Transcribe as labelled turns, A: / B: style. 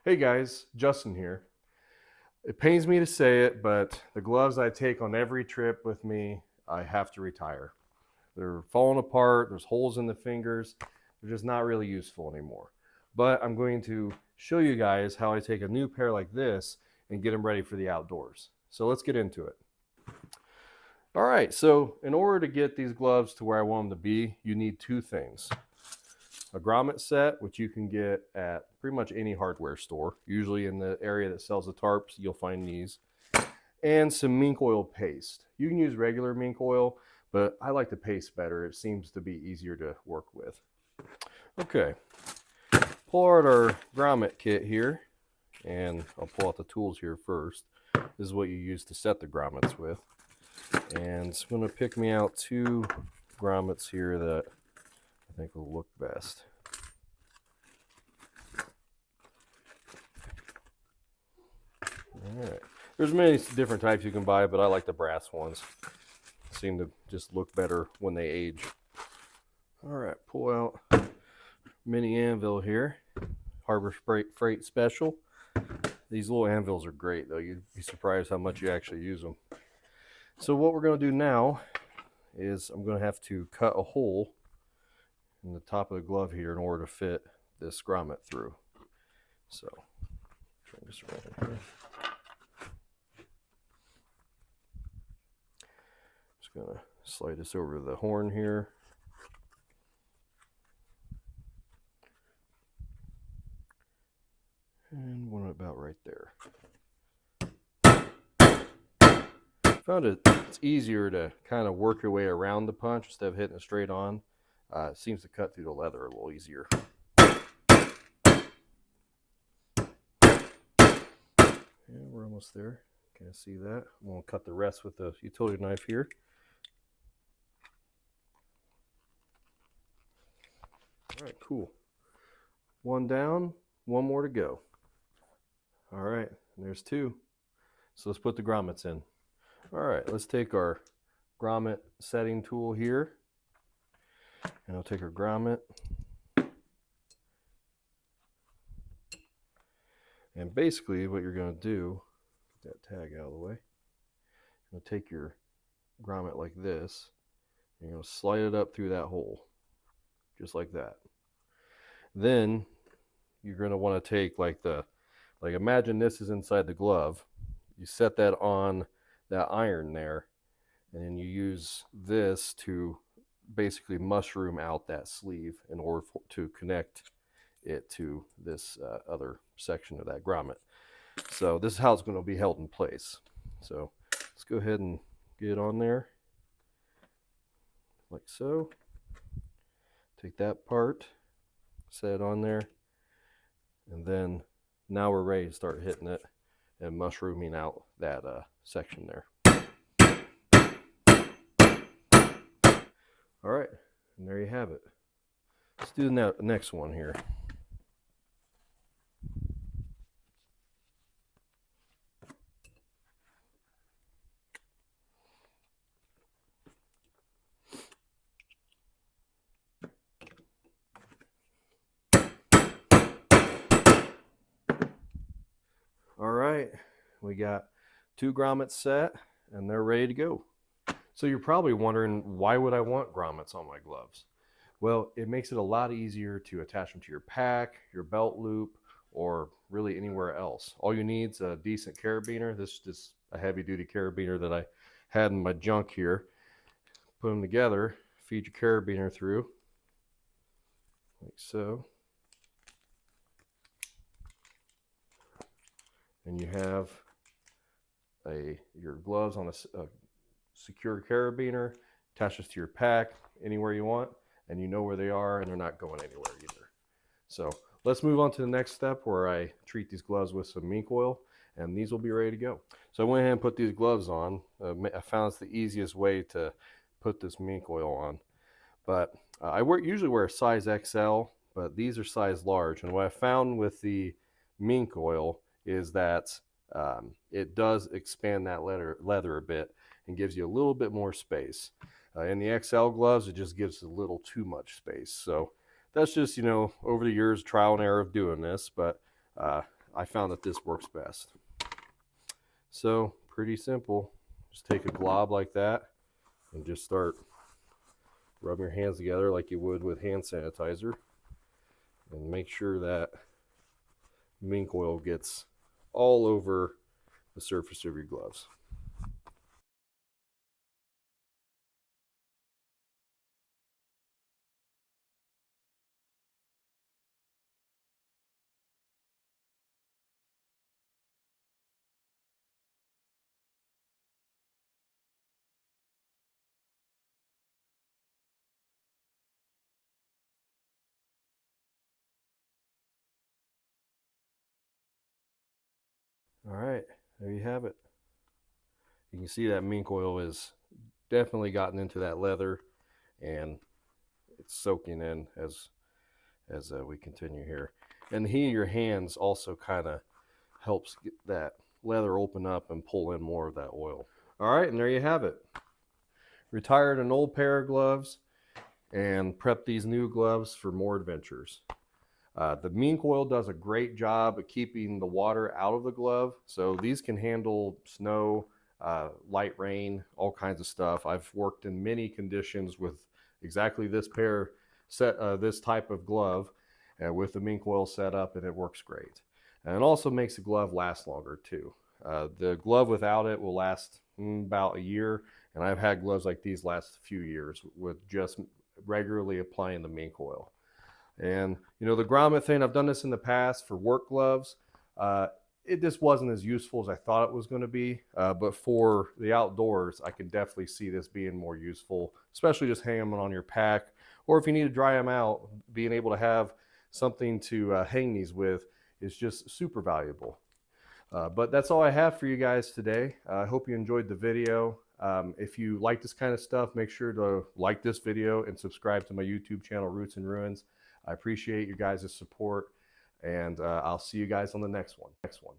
A: Hey guys, Justin here. It pains me to say it, but the gloves I take on every trip with me, I have to retire. They're falling apart, there's holes in the fingers, they're just not really useful anymore. But I'm going to show you guys how I take a new pair like this and get them ready for the outdoors. So let's get into it. All right, so in order to get these gloves to where I want them to be, you need two things. A grommet set, which you can get at pretty much any hardware store. Usually in the area that sells the tarps, you'll find these. And some mink oil paste. You can use regular mink oil, but I like the paste better. It seems to be easier to work with. Okay, pull out our grommet kit here, and I'll pull out the tools here first. This is what you use to set the grommets with. And it's going to pick me out two grommets here that I think will look best. All right. There's many different types you can buy, but I like the brass ones. Seem to just look better when they age. All right, pull out mini anvil here. Harbor Freight Special. These little anvils are great, though. You'd be surprised how much you actually use them. So what we're going to do now is I'm going to have to cut a hole in the top of the glove here in order to fit this grommet through. So turn this around here. Just gonna slide this over the horn here. And one about right there. Found it's easier to kind of work your way around the punch instead of hitting it straight on. It seems to cut through the leather a little easier. Yeah, we're almost there. Can I see that? I'm going to cut the rest with the utility knife here. All right, cool. One down, one more to go. All right, and there's two. So let's put the grommets in. All right, let's take our grommet setting tool here. And I'll take our grommet. And basically what you're going to do, get that tag out of the way, you're going to take your grommet like this, and you're going to slide it up through that hole, just like that. Then you're going to want to take like imagine this is inside the glove. You set that on that iron there, and then you use this to basically mushroom out that sleeve in order to connect it to this other section of that grommet. So this is how it's going to be held in place. So let's go ahead and get it on there like so. Take that part, set it on there, and then now we're ready to start hitting it and mushrooming out that section there. All right, and there you have it. Let's do the next one here. All right, we got two grommets set and they're ready to go. So you're probably wondering, why would I want grommets on my gloves? Well, it makes it a lot easier to attach them to your pack, your belt loop, or really anywhere else. All you need is a decent carabiner. This is just a heavy duty carabiner that I had in my junk here. Put them together, feed your carabiner through, like so. And you have your gloves on a secure carabiner, attach this to your pack anywhere you want, and you know where they are and they're not going anywhere either. So let's move on to the next step where I treat these gloves with some mink oil, and these will be ready to go. So I went ahead and put these gloves on. I found it's the easiest way to put this mink oil on. But I usually wear a size XL, but these are size large. And what I found with the mink oil is that it does expand that leather a bit and gives you a little bit more space. In the XL gloves, it just gives a little too much space. So that's just, over the years, trial and error of doing this. But I I found that this works best. So pretty simple. Just take a glob like that and just start rubbing your hands together like you would with hand sanitizer, and make sure that mink oil gets all over the surface of your gloves. All right, there you have it. You can see that mink oil is definitely gotten into that leather, and it's soaking in as we continue here. And the heat of your hands also kind of helps get that leather open up and pull in more of that oil. All right, and there you have it. Retired an old pair of gloves and prep these new gloves for more adventures. The mink oil does a great job of keeping the water out of the glove, so these can handle snow, light rain, all kinds of stuff. I've worked in many conditions with exactly this this type of glove with the mink oil set up, and it works great. And it also makes the glove last longer too. The glove without it will last about a year, and I've had gloves like these last a few years with just regularly applying the mink oil. And you know, the grommet thing, I've done this in the past for work gloves. It just wasn't as useful as I thought it was going to be, but for the outdoors, I can definitely see this being more useful, especially just hanging them on your pack, or if you need to dry them out, being able to have something to hang these with is just super valuable. But that's all I have for you guys today. I hope you enjoyed the video. If you like this kind of stuff, make sure to like this video and subscribe to my YouTube channel, Roots and Ruins. I appreciate you guys' support, and I'll see you guys on the next one.